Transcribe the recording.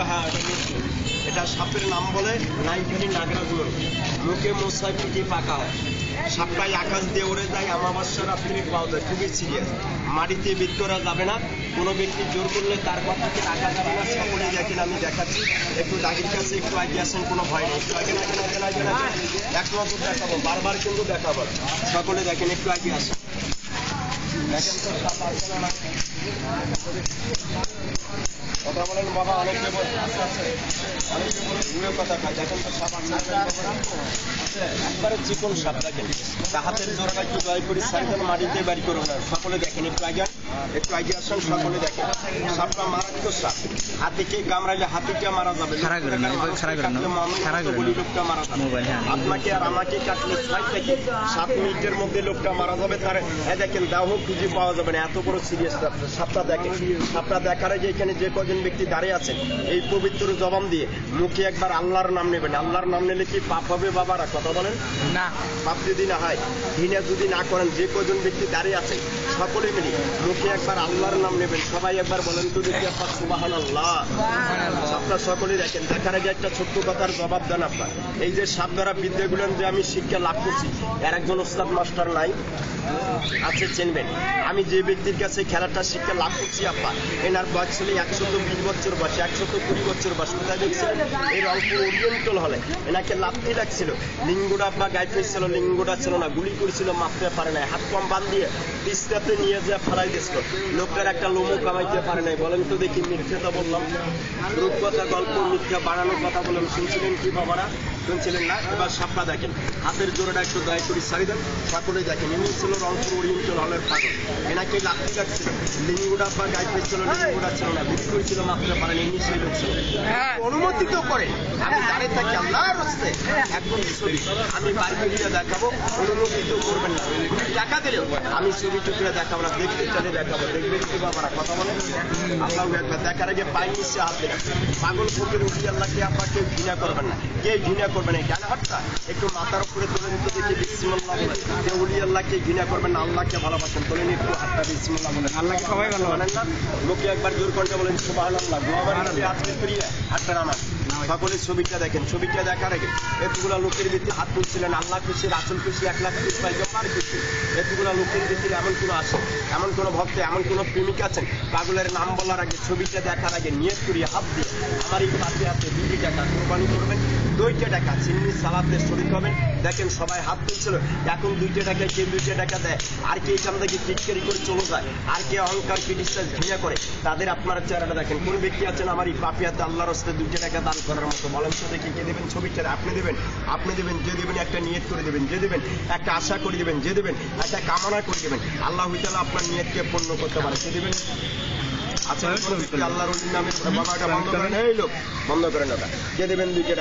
হ্যাঁ এটা সাপের নাম বলে নাইখানি নাগরাজ, মুখে মশায় পিঠে পাকা হয়। সাপটাই আকাশ দিয়ে উড়ে যায়, আমাবস্যা রাত্রি পাওয়া যায়। খুবই সিরিয়াস, মাটিতে বিদ করা যাবে না। কোনো ব্যক্তি জোর করলে তার কথাকে রাখা যাবে না। সকলেই দেখেন, আমি দেখাচ্ছি। একটু দাগির কাছে একটু আগে আসেন, কোনো ভয় নেই। একটু আগে এক নজর দেখাবো, বারবার কিন্তু দেখাবো। সকলে দেখেন, একটু আগে আসেন। দেখেন তো সাপ আসে না? কথা বলেন বাবা, অনেকে বলে অনেকে বলে ঘুরে কথা খায়। দেখেন তো সাপ একবারে চিকন সাপ। দেখেন হাতের জোরটা একটু দয়া করে সাইকেল মাটিতে বাড়ি করো না। সকলে দেখেন, একটু আগে আসেন। সকলে দেখেন, সাপটা মারাত্মক সাপ। হাতিকে কামড়াইলে হাতিকে মারা যাবে, লোকটা মারা যাবে। আপনাকে আর আমাকে কাটলে 6 থেকে 7 মিনিটের মধ্যে লোকটা মারা যাবে। তার দেখেন দেহ খুঁজে পাওয়া যাবে না, এত বড় সিরিয়াস সাপটা। দেখেন সাপটা দেখার আগে এখানে যে কজন ব্যক্তি দাঁড়িয়ে আছেন, এই পবিত্র জবান দিয়ে মুখে একবার আল্লাহর নাম নেবেন। আল্লাহর নাম নিলে কি পাপ হবে বাবারা? কথা বলেন না। পাপ যদি না হয়, ঘৃণা যদি না করেন, যে কজন ব্যক্তি দাঁড়িয়ে আছেন সকলে মিলে মুখে একবার আল্লাহর নাম নেবেন। সবাই একবার বলেন তো দেখি আপনার সুবহানাল্লাহ। আপনার সকলে দেখেন, দেখার আগে একটা ছোট্ট কথার জবাব দেন। আপনার এই যে সাপ ধরা বিদ্যাগুলো যে আমি শিক্ষা লাভ করছি, এর একজন ওস্তাদ মাস্টার নাই আছে? চিনবেন? আমি যে ব্যক্তির কাছে খেলাটা শিক্ষা লাভ করছি আপা, এনার বয়স ছিল 120 বছর বয়স, 120 বছর বয়স। কোথায় দেখছিলেন? এই রংপুর ওরিয়েন্টাল হলে এনাকে লাফটি লাগছিল, লিঙ্গুটা আপনার গায়ে ফেসছিল, লিঙ্গুটা ছিল না, গুলি করেছিল, মাপতে পারে নাই, হাত কম বান দিয়ে তিস্তাতে নিয়ে যা ফেলাই দিছিল। লোকটার একটা লোমও কামাইতে পারে নাই। বলেন তো দেখি, মিথ্যা বললাম? রূপকথা, গল্প, মিথ্যা বানানোর কথা বললাম। শুনছিলেন কি বাবারা? শুনছিলেন না? এবার সাপটা দেখেন, হাতের জোরটা একটু দয়া করে সারি দেন। সকলে দেখেন, ইনি ছিল রংপুর ওরিয়েন্টাল হলের পাগল। এনাকে লাফটি লাগছিল, লিঙ্গুটা বা গায়ে ফেসছিল, লিঙ্গুটা ছিল না, বিক্রি করেছিল, মাপতে পারেন। ইনি সেই লোক ছিল। অনুমতি তো করে আমি দাঁড়িয়ে থাকি আল্লাহর রাস্তায়, একদম ছবি আমি বাইরে গিয়ে দেখাবো। অনুমতি তো করবেন না, টাকা দিলেও আমি ছবি টুকরে দেখাবো না। দেখতে চাইলে দেখাবো, দেখবেন কি বাবারা? কথা বলেন। আল্লাহ একবার দেখার আগে পায়ে নিচ্ছে হাত দেবেন। পাগল ফকির উঠি আল্লাহকে আপনার কেউ ঘৃণা করবেন না, কে ঘৃণা করবেন না। ডান হাতটা একটু মাথার উপরে তুলে নিতে দেখি, বিসমিল্লাহ বলে। কেউ উলি আল্লাহকে ঘৃণা করবেন না, আল্লাহকে ভালোবাসেন। তোলেন একটু হাতটা, বিসমিল্লাহ বলেন। আল্লাহকে সবাই ভালো মানেন না? লোকে একবার জোর কণ্ঠে বলেন সুবহানাল্লাহ। আজকে করিয়ে হাতটা নামান। সকলে ছবিটা দেখেন। ছবিটা দেখার আগে এতগুলা লোকের ভিতরে হাত তুলছিলেন। আল্লাহ খুশি, রাসূল খুশি, 1 লাখ খুশি, পাইগম্বর খুশি। এতগুলা লোকের ভিতরে এমন কোনো আসে, এমন কোনো ভক্ত, এমন কোনো প্রেমিক আছেন, পাগলের নাম বলার আগে, ছবিটা দেখার আগে নিয়ত করিয়ে হাত দিয়ে আমার এই পাশে আছে 2 টাকা কোরবানি করবেন, 2 টাকা চিন্নি সালাতে শরীক হবেন। দেখেন সবাই হাত তুলছিল। এখন 2 টাকায় কে 2 টাকা দেয়? আর কে এখান থেকে টিটকারি করে চলে যায়? আর কে অহংকার ক্রিটিসাইজ ঘৃণা করে? তাদের আপনারা চেহারাটা দেখেন। কোন ব্যক্তি আছেন আমার এই পাপিয়াতে আল্লাহর রাস্তায় 2 টাকা দান করার মতো? বলেন তো দেখি, কে দেবেন? ছবিটা আপনি দেবেন, আপনি দেবেন। যে দেবেন একটা নিয়ত করে দেবেন, যে দেবেন একটা আশা করে দেবেন, যে দেবেন একটা কামনা করে দেবেন। আল্লাহ তাআলা আপনার নিয়তকে পূর্ণ করতে পারে। কে দেবেন? আচ্ছা, আল্লাহর নামে বাবাটা বন্ধ করেন। এই লোক বন্ধ করেন ওটা। কে দেবেন 2 টাকা?